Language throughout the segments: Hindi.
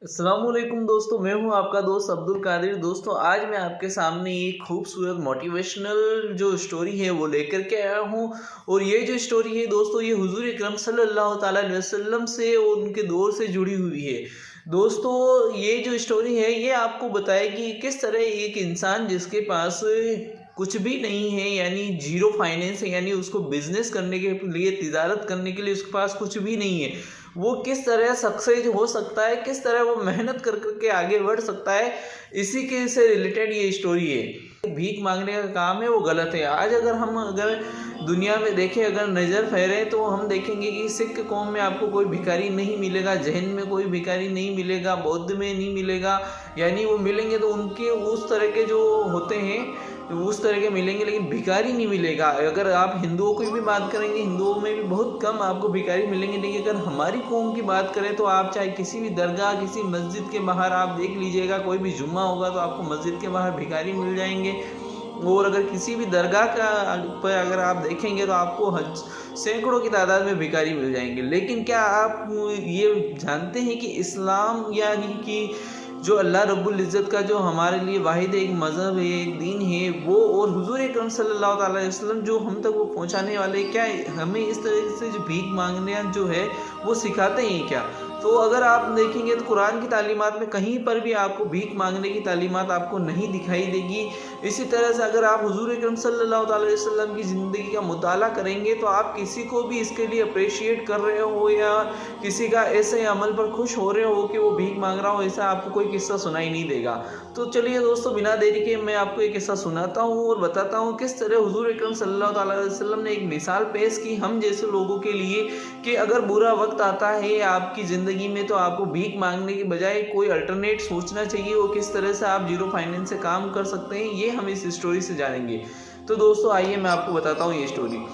अस्सलामुअलैकुम दोस्तों, मैं हूं आपका दोस्त अब्दुल कादिर। दोस्तों, आज मैं आपके सामने एक खूबसूरत मोटिवेशनल जो स्टोरी है वो लेकर के आया हूं। और ये जो स्टोरी है दोस्तों, ये हुजूर अकरम सल्लल्लाहु ताला अलैहि वसल्लम से और उनके दौर से जुड़ी हुई है। दोस्तों, ये जो स्टोरी है ये आपको बताएगी किस तरह एक इंसान जिसके पास कुछ भी नहीं है, यानी जीरो फाइनेंस है, यानी उसको बिजनेस करने के लिए, तिजारत करने के लिए उसके पास कुछ भी नहीं है, वो किस तरह सक्सेस हो सकता है, किस तरह वो मेहनत कर करके आगे बढ़ सकता है। इसी के से रिलेटेड ये स्टोरी है। भीख मांगने का काम है वो गलत है। आज अगर दुनिया में देखें, अगर नज़र फेरें तो हम देखेंगे कि सिख कौम में आपको कोई भिखारी नहीं मिलेगा, जैन में कोई भिखारी नहीं मिलेगा, बौद्ध में नहीं मिलेगा। यानी वो मिलेंगे तो उनके उस तरह के जो होते हैं उस तरह के मिलेंगे, लेकिन भिखारी नहीं मिलेगा। अगर आप हिंदुओं की भी बात करेंगे, हिंदुओं में भी बहुत कम आपको भिखारी मिलेंगे। लेकिन अगर हमारी कौम की बात करें तो आप चाहे किसी भी दरगाह, किसी मस्जिद के बाहर आप देख लीजिएगा, कोई भी जुम्मा होगा तो आपको मस्जिद के बाहर भिखारी मिल जाएंगे। और अगर किसी भी दरगाह का पर अगर आप देखेंगे तो आपको सैकड़ों की तादाद में भिखारी मिल जाएंगे। लेकिन क्या आप ये जानते हैं कि इस्लाम, यानी कि जो अल्लाह रब्बुल इज़्ज़त का जो हमारे लिए वाहिद एक मज़हब है, एक दीन है, वो और हुजूर अकरम सल्लल्लाहु अलैहि वसल्लम जो हम तक वो पहुंचाने वाले, क्या हमें इस तरह से जो भीख मांगने जो है वो सिखाते हैं क्या? तो अगर आप देखेंगे तो कुरान की तालीमात में कहीं पर भी आपको भीख मांगने की तालीमात आपको नहीं दिखाई देगी। इसी तरह से अगर आप हुजूर अकरम सल्लल्लाहु अलैहि वसल्लम की ज़िंदगी का मुताला करेंगे तो आप किसी को भी इसके लिए अप्रिशिएट कर रहे हो या किसी का ऐसे अमल पर खुश हो रहे हो कि वो भीख मांग रहा हो, ऐसा आपको कोई किस्सा सुनाई नहीं देगा। तो चलिए दोस्तों, बिना देरी के मैं आपको एक किस्सा सुनाता हूँ और बताता हूँ किस तरह हुजूर अकरम सल्लल्लाहु अलैहि वसल्लम ने एक मिसाल पेश की हम जैसे लोगों के लिए, कि अगर बुरा वक्त आता है आपकी ज़िंदगी में तो आपको भीख मांगने की बजाय कोई अल्टरनेट सोचना चाहिए और किस तरह से आप जीरो फाइनेंस से काम कर सकते हैं, ये हम इस स्टोरी से जानेंगे। तो दोस्तों आइए मैं आपको बताता हूँ ये स्टोरी।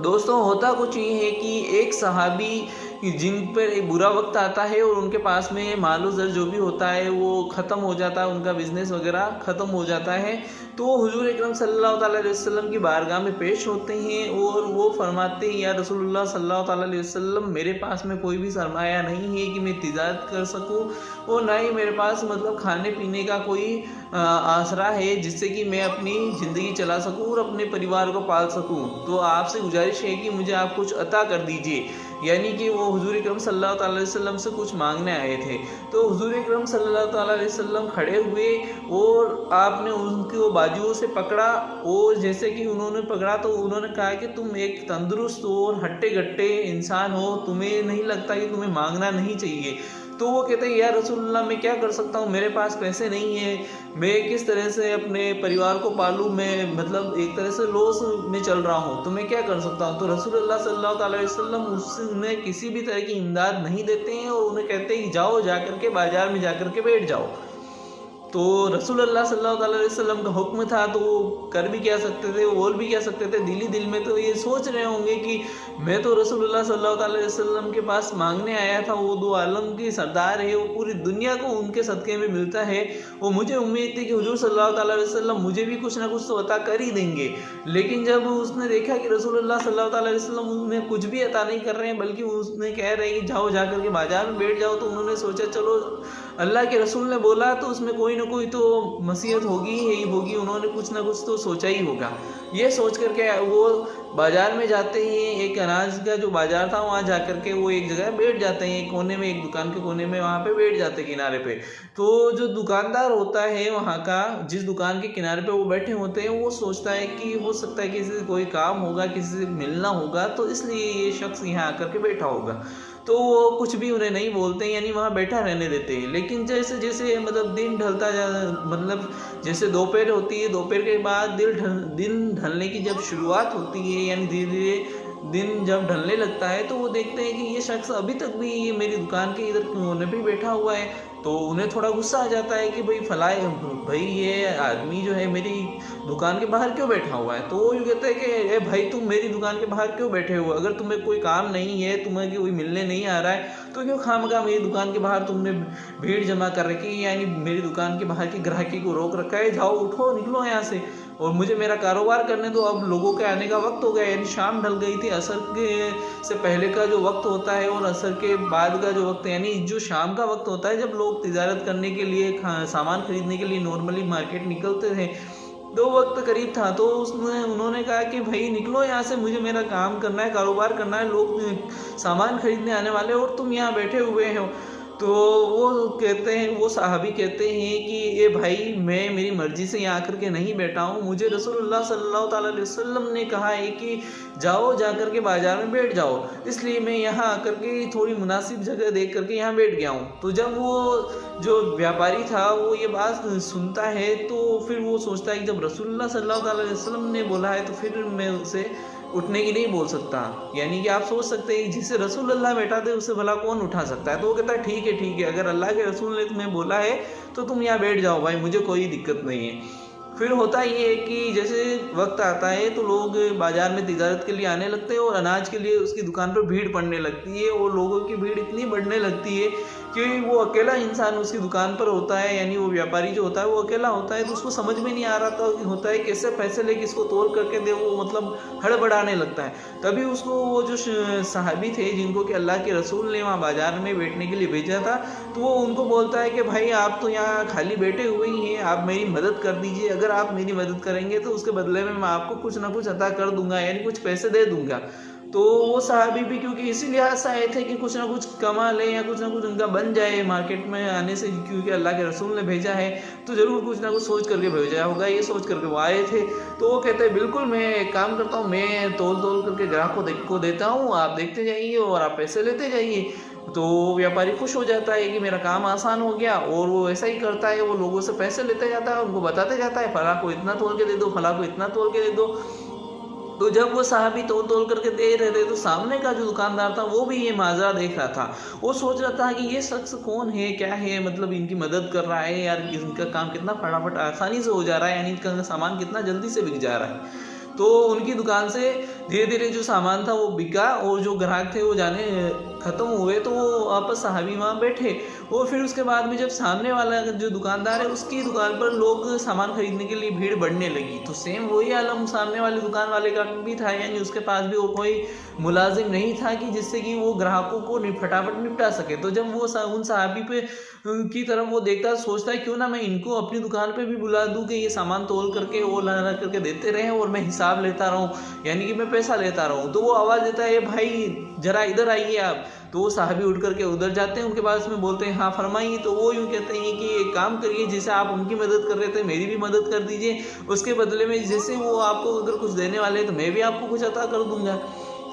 दोस्तों, होता कुछ ये है कि एक सहाबी जिन पर एक बुरा वक्त आता है और उनके पास में मालो ज़र जो भी होता है वो ख़त्म हो जाता है, उनका बिज़नेस वगैरह ख़त्म हो जाता है, तो हुजूर अकरम सल्लल्लाहु अलैहि वसल्लम की बारगाह में पेश होते हैं और वो फरमाते हैं, या रसूलुल्लाह सल्लल्लाहु अलैहि वसल्लम, मेरे पास में कोई भी सरमाया नहीं है कि मैं तिजारत कर सकूं, और ना ही मेरे पास मतलब खाने पीने का कोई आसरा है जिससे कि मैं अपनी ज़िंदगी चला सकूं और अपने परिवार को पाल सकूं। तो आपसे गुजारिश है कि मुझे आप कुछ अता कर दीजिए। यानी कि वो हुजूर अकरम सल्लल्लाहु अलैहि वसल्लम से कुछ मांगने आए थे। तो हुजूर अकरम सल्लल्लाहु अलैहि वसल्लम खड़े हुए और आपने उनकी वो बाजुओं से पकड़ा, और जैसे कि उन्होंने पकड़ा तो उन्होंने कहा कि तुम एक तंदुरुस्त और हट्टे गट्टे इंसान हो, तुम्हें नहीं लगता कि तुम्हें मांगना नहीं चाहिए? तो वो कहते हैं, या रसूलुल्लाह, मैं क्या कर सकता हूँ, मेरे पास पैसे नहीं है, मैं किस तरह से अपने परिवार को पालूँ, मैं मतलब एक तरह से लॉस में चल रहा हूँ, तो मैं क्या कर सकता हूँ? तो रसूलुल्लाह सल्लल्लाहु अलैहि वसल्लम उन्हें किसी भी तरह की इमदाद नहीं देते हैं और उन्हें कहते हैं कि जाओ, जाकर के बाजार में जाकर के बैठ जाओ। तो रसूलुल्लाह सल्लल्लाहु अलैहि वसल्लम का हुक्म था, तो वो कर भी क्या सकते थे, वो बोल भी क्या सकते थे। दिल ही दिल में तो ये सोच रहे होंगे कि मैं तो रसूलुल्लाह सल्लल्लाहु अलैहि वसल्लम के पास मांगने आया था, वो दो आलम की सरदार है, वो पूरी दुनिया को उनके सदक़े में मिलता है, वो मुझे उम्मीद थी कि हुजूर सल्लल्लाहु अलैहि वसल्लम मुझे भी कुछ ना कुछ तो अता कर ही देंगे। लेकिन जब उसने देखा कि रसूलुल्लाह सल्लल्लाहु अलैहि वसल्लम उन्हें कुछ भी अता नहीं कर रहे हैं, बल्कि उसने कह रहे हैं कि जाओ, जाकर के बाजार में बैठ जाओ, तो उन्होंने सोचा चलो अल्लाह के रसूल ने बोला तो उसमें कोई ना कोई तो मसीहत होगी ही होगी, उन्होंने कुछ ना कुछ तो सोचा ही होगा। ये सोच करके वो बाज़ार में जाते हैं, एक अनाज का जो बाज़ार था वहाँ जा कर के वो एक जगह बैठ जाते हैं, एक कोने में, एक दुकान के कोने में वहाँ पे बैठ जाते हैं किनारे पे। तो जो दुकानदार होता है वहाँ का, जिस दुकान के किनारे पे वो बैठे होते हैं, वो सोचता है कि हो सकता है किसी से कोई काम होगा, किसी से मिलना होगा, तो इसलिए ये शख्स यहाँ आकर के बैठा होगा। तो वो कुछ भी उन्हें नहीं बोलते हैं, यानी वहाँ बैठा रहने देते हैं। लेकिन जैसे जैसे मतलब दिन ढलता जा, मतलब जैसे दोपहर होती है, दोपहर के बाद दिन ढलने की जब शुरुआत होती है, यानी धीरे धीरे दिन जब ढलने लगता है, तो वो देखते हैं कि ये शख्स अभी तक भी ये मेरी दुकान के इधर कोने पे बैठा हुआ है। तो उन्हें थोड़ा गुस्सा आ जाता है कि भाई ये आदमी जो है मेरी दुकान के बाहर क्यों बैठा हुआ है। तो वो यूँ कहते हैं कि ए भाई तुम मेरी दुकान के बाहर क्यों बैठे हो, अगर तुम्हें कोई काम नहीं है, तुम्हें कोई मिलने नहीं आ रहा है तो क्यों खामखा मेरी दुकान के बाहर तुमने भीड़ जमा कर रखी है, यानी मेरी दुकान के बाहर की ग्राहकी को रोक रखा है। जाओ उठो निकलो यहाँ से और मुझे मेरा कारोबार करने दो। अब लोगों के आने का वक्त हो गया, यानी शाम ढल गई थी। असर के से पहले का जो वक्त होता है और असर के बाद का जो वक्त है, यानी जो शाम का वक्त होता है जब लोग तिजारत करने के लिए सामान खरीदने के लिए नॉर्मली मार्केट निकलते थे, तो वक्त करीब था। तो उन्होंने कहा कि भाई निकलो यहाँ से, मुझे मेरा काम करना है, कारोबार करना है, लोग सामान खरीदने आने वाले और तुम यहाँ बैठे हुए हो। तो वो कहते हैं, वो सहाबी कहते हैं कि ये भाई मैं मेरी मर्जी से यहाँ आकर के नहीं बैठा हूँ, मुझे रसूलुल्लाह सल्लल्लाहु अलैहि वसल्लम ने कहा है कि जाओ जाकर के बाज़ार में बैठ जाओ, इसलिए मैं यहाँ आकर के थोड़ी मुनासिब जगह देख करके यहाँ बैठ गया हूँ। तो जब वो जो व्यापारी था वो ये बात सुनता है तो फिर वो सोचता है कि जब रसूलुल्लाह सल्लल्लाहु अलैहि वसल्लम ने बोला है तो फिर मैं उसे उठने की नहीं बोल सकता। यानी कि आप सोच सकते हैं जिसे रसूलुल्लाह बैठा दे उसे भला कौन उठा सकता है। तो वो कहता है ठीक है, अगर अल्लाह के रसूल ने तुम्हें बोला है तो तुम यहाँ बैठ जाओ भाई, मुझे कोई दिक्कत नहीं है। फिर होता ये है कि जैसे वक्त आता है तो लोग बाज़ार में तिजारत के लिए आने लगते हैं और अनाज के लिए उसकी दुकान पर भीड़ पड़ने लगती है और लोगों की भीड़ इतनी बढ़ने लगती है कि वो अकेला इंसान उसकी दुकान पर होता है, यानी वो व्यापारी जो होता है वो अकेला होता है। तो उसको समझ में नहीं आ रहा था होता है कैसे पैसे ले किसको तोल करके दे, वो मतलब हड़बड़ाने लगता है। तभी उसको वो जो सहाबी थे जिनको कि अल्लाह के रसूल ने वहाँ बाज़ार में बैठने के लिए भेजा था, तो वो उनको बोलता है कि भाई आप तो यहाँ खाली बैठे हुए ही हैं, आप मेरी मदद कर दीजिए, अगर आप मेरी मदद करेंगे तो उसके बदले में मैं आपको कुछ ना कुछ अता कर दूंगा, यानी कुछ पैसे दे दूंगा। तो वो सहाबी भी क्योंकि इसी लिहाज से आए थे कि कुछ ना कुछ कमा लें या कुछ ना कुछ उनका बन जाए मार्केट में आने से, क्योंकि अल्लाह के रसूल ने भेजा है तो ज़रूर कुछ ना कुछ सोच करके भेजा होगा, ये सोच करके वो आए थे। तो वो कहते हैं बिल्कुल मैं एक काम करता हूँ, मैं तोल करके ग्राहकों को देता हूँ, आप देखते जाइए और आप पैसे लेते जाइए। तो व्यापारी खुश हो जाता है कि मेरा काम आसान हो गया और वो ऐसा ही करता है, वो लोगों से पैसे लेते जाता है, उनको बताते जाता है फला को इतना तोल के दे दो, फला को इतना तोल के दे दो। तो जब वो साहबी तोल करके दे रहे थे तो सामने का जो दुकानदार था वो भी ये माजरा देख रहा था। वो सोच रहा था कि ये शख्स कौन है, क्या है, मतलब इनकी मदद कर रहा है यार, इनका काम कितना फटाफट आसानी से हो जा रहा है, यानी इनका सामान कितना जल्दी से बिक जा रहा है। तो उनकी दुकान से धीरे धीरे जो सामान था वो बिका और जो ग्राहक थे वो जाने ख़त्म हुए। तो वो वापस सहाबी वहाँ बैठे और फिर उसके बाद में जब सामने वाला जो दुकानदार है उसकी दुकान पर लोग सामान खरीदने के लिए भीड़ बढ़ने लगी, तो सेम वही आलम सामने वाली दुकान वाले का भी था, यानी उसके पास भी वो कोई मुलाजिम नहीं था कि जिससे कि वो ग्राहकों को फटाफट निपटा सके। तो जब वो उन सहाबी पे की तरफ वो देखता सोचता है क्यों ना मैं इनको अपनी दुकान पे भी बुला दूं कि ये सामान तोल करके वो ला करके देते रहें और मैं हिसाब लेता रहूं, यानी कि मैं पैसा लेता रहूं। तो वो आवाज़ देता है भाई जरा इधर आइए आप। तो वो साहबी उठ करके उधर जाते हैं उनके पास में, बोलते हैं हाँ फरमाइए। तो वो यूँ कहते हैं कि एक काम करिए, जैसे आप उनकी मदद कर रहे थे मेरी भी मदद कर दीजिए, उसके बदले में जैसे वो आपको अगर कुछ देने वाले हैं तो मैं भी आपको कुछ अता कर दूंगा।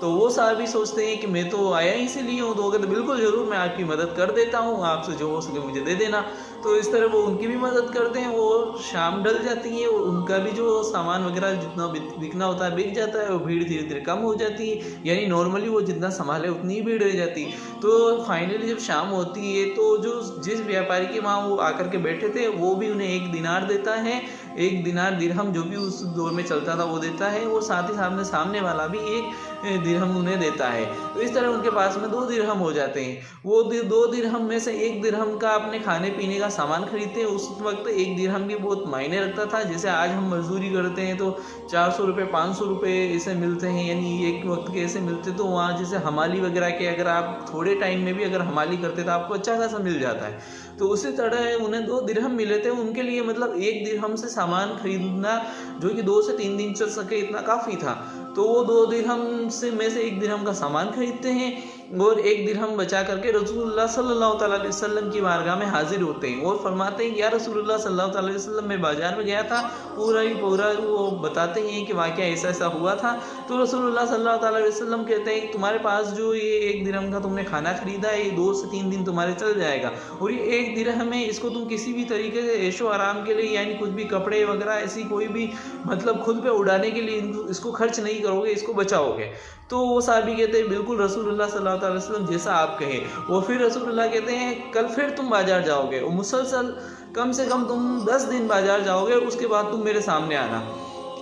तो वो साहबी सोचते हैं कि मैं तो आया इसीलिए हूँ, तो वो कहते बिल्कुल ज़रूर मैं आपकी मदद कर देता हूँ, आपसे जो हो सके मुझे दे देना। तो इस तरह वो उनकी भी मदद करते हैं। वो शाम ढल जाती है और उनका भी जो सामान वगैरह जितना बिकना होता है बिक जाता है और भीड़ धीरे धीरे कम हो जाती है, यानी नॉर्मली वो जितना संभाले उतनी ही भीड़ रह जाती। तो फाइनली जब शाम होती है तो जो जिस व्यापारी के वहाँ वो आकर के बैठे थे वो भी उन्हें 1 दिनार देता है, 1 दिनार दिरहम जो भी उस दौर में चलता था वो देता है, और साथ ही सामने वाला भी 1 दिरहम उन्हें देता है। तो इस तरह उनके पास में 2 दिरहम हो जाते हैं। वो 2 दिरहम में से 1 दिरहम का अपने खाने पीने का सामान खरीदते हैं। उस वक्त 1 दिरहम भी बहुत मायने रखता था। जैसे आज हम मजदूरी करते हैं तो 400 रुपये 500 रुपये ऐसे मिलते हैं, यानी एक वक्त के ऐसे मिलते। तो वहाँ जैसे हमाली वगैरह के अगर आप थोड़े टाइम में भी अगर हमाली करते तो आपको अच्छा खासा मिल जाता है। तो उसी तरह उन्हें 2 दिरहम मिले थे। उनके लिए मतलब 1 दिरहम से सामान खरीदना जो कि 2 से 3 दिन चल सके इतना काफ़ी था। तो वो 2 दिरहम से में से 1 दिरहम का सामान खरीदते हैं और 1 दिरहम बचा करके रसूलुल्लाह सल्लल्लाहु अलैहि वसल्लम की बारगाह में हाजिर होते हैं और फरमाते हैं कि या रसूलुल्लाह सल्लल्लाहु अलैहि वसल्लम मैं बाजार में गया था, पूरा वो बताते हैं कि वाक़या ऐसा हुआ था। तो रसूलुल्लाह सल्लल्लाहु अलैहि वसल्लम कहते हैं तुम्हारे पास जो ये 1 दिरहम का तुमने खाना खरीदा है ये 2 से 3 दिन तुम्हारे चल जाएगा, और ये 1 दिरहम है इसको तुम किसी भी तरीके से ऐशो आराम के लिए, यानी कुछ भी कपड़े वगैरह ऐसी कोई भी मतलब खुद पे उड़ाने के लिए इसको खर्च नहीं करोगे, इसको बचाओगे। तो वो साहबी कहते हैं बिल्कुल रसूलुल्लाह सल्लल्लाहु अलैहि वसल्लम जैसा आप कहे। और फिर रसूलुल्लाह कहते हैं कल फिर तुम बाजार जाओगे और मुसलसल कम से कम तुम 10 दिन बाजार जाओगे, उसके बाद तुम मेरे सामने आना।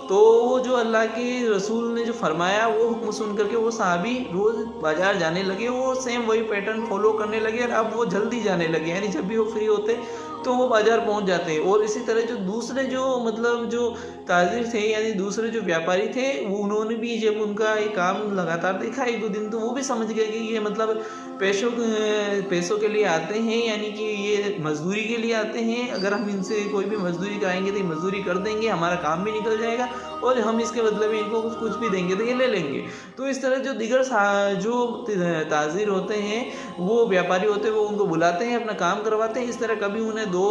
तो वो जो अल्लाह के रसूल ने जो फरमाया वो हुक्म सुन करके वो साहबी रोज़ बाज़ार जाने लगे, वो सेम वही पैटर्न फॉलो करने लगे और अब वो जल्दी जाने लगे, यानी जब भी वो फ्री होते तो वो बाज़ार पहुंच जाते हैं। और इसी तरह जो दूसरे जो मतलब जो ताजिर थे यानी दूसरे जो व्यापारी थे वो उन्होंने भी जब उनका ये काम लगातार देखा 1-2 दिन तो वो भी समझ गए कि ये मतलब पैसों के लिए आते हैं, यानी कि ये मजदूरी के लिए आते हैं। अगर हम इनसे कोई भी मजदूरी कराएंगे तो ये मजदूरी कर देंगे, हमारा काम भी निकल जाएगा और हम इसके बदले में इनको कुछ भी देंगे तो ये ले लेंगे। तो इस तरह जो दिगर जो ताजिर होते हैं वो व्यापारी होते हैं वो उनको बुलाते हैं, अपना काम करवाते हैं। इस तरह कभी उन्हें 2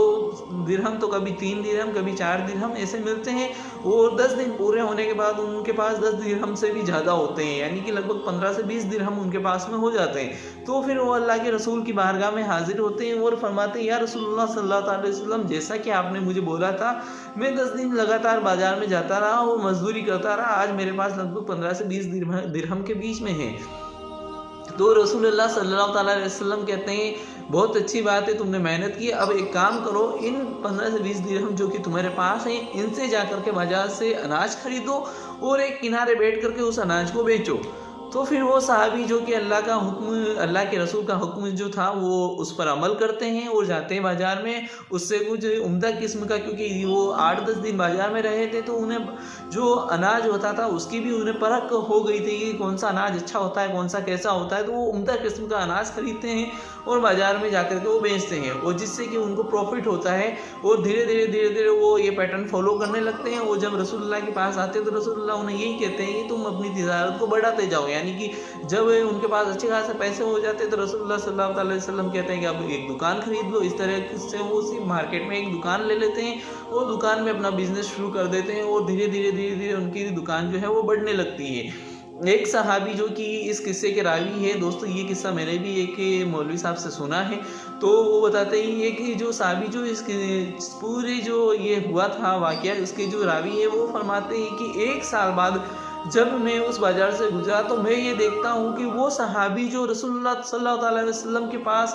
दिरहम तो कभी 3 दिरहम कभी 4 दिरहम ऐसे मिलते हैं और 10 दिन पूरे होने के बाद उनके पास 10 दिरहम से भी ज़्यादा होते हैं, यानी कि लगभग 15 से 20 दिरहम उनके पास में हो जाते हैं। तो फिर वो अल्लाह के रसूल की बारगाह में हाजिर होते हैं और फरमाते हैं या रसूलुल्लाह सल्लल्लाहु अलैहि वसल्लम जैसा कि आपने मुझे बोला था मैं 10 दिन लगातार बाजार में जाता रहा और मजदूरी करता रहा, आज मेरे पास लगभग 15 से 20 दिरहम के बीच में है। तो रसूलुल्लाह सल्लल्लाहु अलैहि वसल्लम कहते हैं बहुत अच्छी बात है, तुमने मेहनत की, अब एक काम करो इन 15 से 20 दिरहम जो कि तुम्हारे पास हैं इनसे जा करके बाजार से अनाज खरीदो और एक किनारे बैठ करके उस अनाज को बेचो। तो फिर वो साहबी जो कि अल्लाह के रसूल का हुक्म जो था वो उस पर अमल करते हैं और जाते हैं बाज़ार में उससे कुछ उम्दा किस्म का, क्योंकि वो 8-10 दिन बाज़ार में रहे थे तो उन्हें जो अनाज होता था उसकी भी उन्हें परख हो गई थी कि कौन सा अनाज अच्छा होता है कौन सा कैसा होता है। तो वो उम्दा किस्म का अनाज खरीदते हैं और बाज़ार में जाकर के वो बेचते हैं और जिससे कि उनको प्रॉफिट होता है और धीरे धीरे वो ये पैटर्न फॉलो करने लगते हैं। और जब रसूलुल्लाह के पास आते हैं तो रसूलुल्लाह उन्हें यही कहते हैं कि तुम अपनी तिजारत को बढ़ाते जाओ, यानी कि जब उनके पास अच्छे खासे पैसे हो जाते हैं तो रसूलुल्लाह सल्लल्लाहु अलैहि वसल्लम कहते हैं कि अब एक दुकान खरीद लो। इस तरह से वो उसी मार्केट में एक दुकान ले लेते हैं और दुकान में अपना बिजनेस शुरू कर देते हैं और धीरे धीरे उनकी दुकान जो है वो बढ़ने लगती है। एक सहाबी जो कि इस किस्से के रावी है दोस्तों, ये किस्सा मैंने भी एक मौलवी साहब से सुना है, तो वो बताते हैं कि जो सहाबी जो इस पूरे जो ये हुआ था वाक़या उसके जो रावी है वो फरमाते हैं कि 1 साल बाद जब मैं उस बाज़ार से गुजरा तो मैं ये देखता हूँ कि वो सहाबी जो रसूलुल्लाह सल्लल्लाहु अलैहि वसल्लम के पास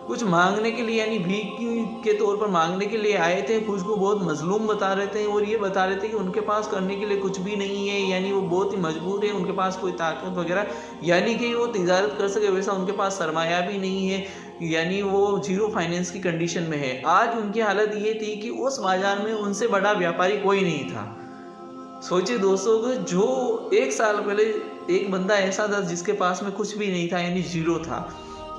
कुछ मांगने के लिए यानी भीख के तौर पर मांगने के लिए आए थे, खुद को बहुत मजलूम बता रहे थे और ये बता रहे थे कि उनके पास करने के लिए कुछ भी नहीं है, यानी वो बहुत ही मजबूर है, उनके पास कोई ताकत वगैरह यानी कि वो तिजारत कर सके वैसा उनके पास सरमाया भी नहीं है, यानी वो जीरो फाइनेंस की कंडीशन में है। आज उनकी हालत ये थी कि उस बाज़ार में उनसे बड़ा व्यापारी कोई नहीं था। सोचिए दोस्तों कि जो 1 साल पहले एक बंदा ऐसा था जिसके पास में कुछ भी नहीं था यानी जीरो था,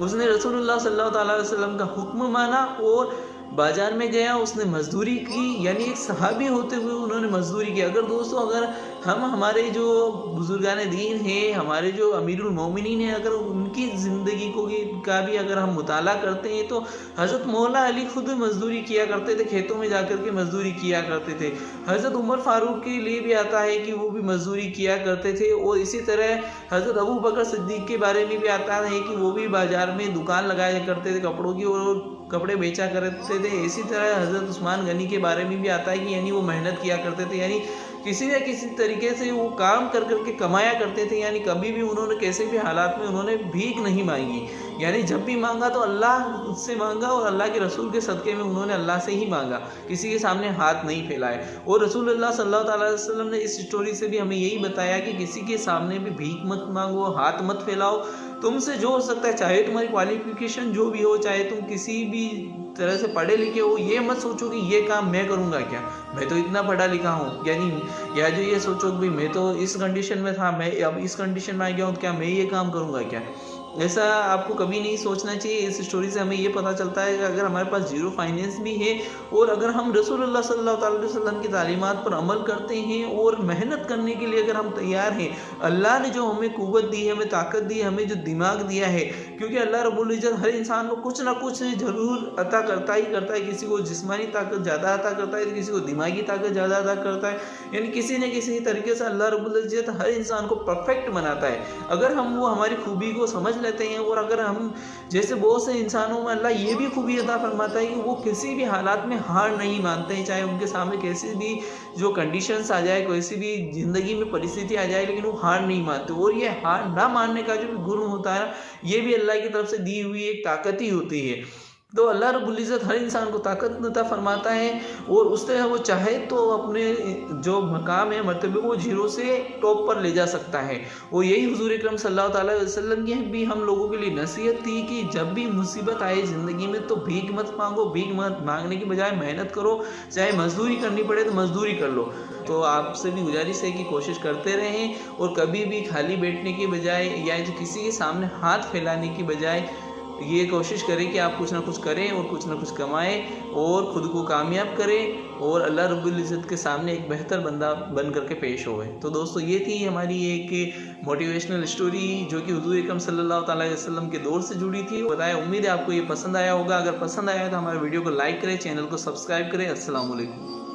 उसने रसूलुल्लाह सल्लल्लाहु अलैहि वसल्लम का हुक्म माना और बाज़ार में गया, उसने मजदूरी की, यानी एक सहाबी होते हुए उन्होंने मजदूरी की। अगर दोस्तों अगर हम हमारे जो बुजुर्गान दीन हैं, हमारे जो अमीरुल मोमिनीन हैं, अगर उनकी ज़िंदगी का भी अगर हम मुताला करते हैं तो हज़रत मौला अली खुद मजदूरी किया करते थे, खेतों में जाकर के मजदूरी किया करते थे। हज़रत उमर फ़ारूक के लिए भी आता है कि वो भी मजदूरी किया करते थे और इसी तरह हज़रत अबू बकर सिद्दीक़ के बारे में भी आता है कि वो भी बाज़ार में दुकान लगाया करते थे कपड़ों की और कपड़े बेचा करते थे। इसी तरह हज़रत उस्मान गनी के बारे में भी आता है कि यानी वो मेहनत किया करते थे, यानी किसी न किसी तरीके से वो काम कर करके कमाया करते थे, यानी कभी भी उन्होंने कैसे भी हालात में उन्होंने भीख नहीं मांगी, यानी जब भी मांगा तो अल्लाह से मांगा और अल्लाह के रसूल के सदक़े में उन्होंने अल्लाह से ही मांगा, किसी के सामने हाथ नहीं फैलाए। और रसूलुल्लाह सल्लल्लाहु अलैहि वसल्लम ने इस स्टोरी से भी हमें यही बताया कि किसी के सामने भी भीख मत मांगो, हाथ मत फैलाओ, तुमसे जो हो सकता है, चाहे तुम्हारी क्वालिफिकेशन जो भी हो, चाहे तुम किसी भी तरह से पढ़े लिखे हो, ये मत सोचो कि ये काम मैं करूँगा क्या, मैं तो इतना पढ़ा लिखा हूँ, यानी या जो ये सोचो कि मैं तो इस कंडीशन में था, मैं अब इस कंडीशन में आ गया हूँ, क्या मैं ये काम करूँगा क्या, ऐसा आपको कभी नहीं सोचना चाहिए। इस स्टोरी से हमें ये पता चलता है कि अगर हमारे पास जीरो फाइनेंस भी है और अगर हम रसूलुल्लाह सल्लल्लाहु अलैहि वसल्लम की तालीमात पर अमल करते हैं और मेहनत करने के लिए अगर हम तैयार हैं, अल्लाह ने जो हमें कुव्वत दी है, हमें ताकत दी है, हमें जो दिमाग दिया है, क्योंकि अल्लाह रब्बुल इज़्ज़त हर इंसान को कुछ ना कुछ ज़रूर अता करता ही करता है, किसी को जिस्मानी ताकत ज़्यादा अता करता है, किसी को दिमागी ताकत ज़्यादा अता करता है, यानी किसी न किसी तरीके से अल्लाह रब्बुल इज़्ज़त हर इंसान को परफेक्ट बनाता है। अगर हम वो हमारी खूबी को समझ लेते हैं। और अगर हम जैसे बहुत से इंसानों में अल्लाह ये भी खूबी अता फरमाता है कि वो किसी भी हालात में हार नहीं मानते हैं, चाहे उनके सामने कैसी भी जो कंडीशंस आ जाए, कैसी भी ज़िंदगी में परिस्थिति आ जाए, लेकिन वो हार नहीं मानते। और ये हार ना मानने का जो भी गुण होता है ना, ये भी अल्लाह की तरफ से दी हुई एक ताकत ही होती है। तो अल्लाह रब्बुल इज़्ज़त हर इंसान को ताकत अता फरमाता है और उससे वो चाहे तो अपने जो मकाम है, मर्तबे को जीरो से टॉप पर ले जा सकता है। और यही हुज़ूर अकरम सल्लल्लाहु अलैहि वसल्लम की भी हम लोगों के लिए नसीहत थी कि जब भी मुसीबत आए ज़िंदगी में तो भीख मत मांगो, भीख मत मांगने की बजाय मेहनत करो, चाहे मजदूरी करनी पड़े तो मजदूरी कर लो। तो आपसे भी गुजारिश है कि कोशिश करते रहें और कभी भी खाली बैठने की बजाय या जो किसी के सामने हाथ फैलाने की बजाय ये कोशिश करें कि आप कुछ ना कुछ करें और कुछ ना कुछ कमाएं और ख़ुद को कामयाब करें और अल्लाह रब्बुल इज़्ज़त के सामने एक बेहतर बंदा बन करके पेश होए। तो दोस्तों ये थी हमारी एक मोटिवेशनल स्टोरी जो कि हुज़ूर अकरम सल्लल्लाहु अलैहि वसल्लम के दौर से जुड़ी थी। बताया, उम्मीद है आपको ये पसंद आया होगा। अगर पसंद आया तो हमारे वीडियो को लाइक करें, चैनल को सब्सक्राइब करें। अस्सलाम वालेकुम।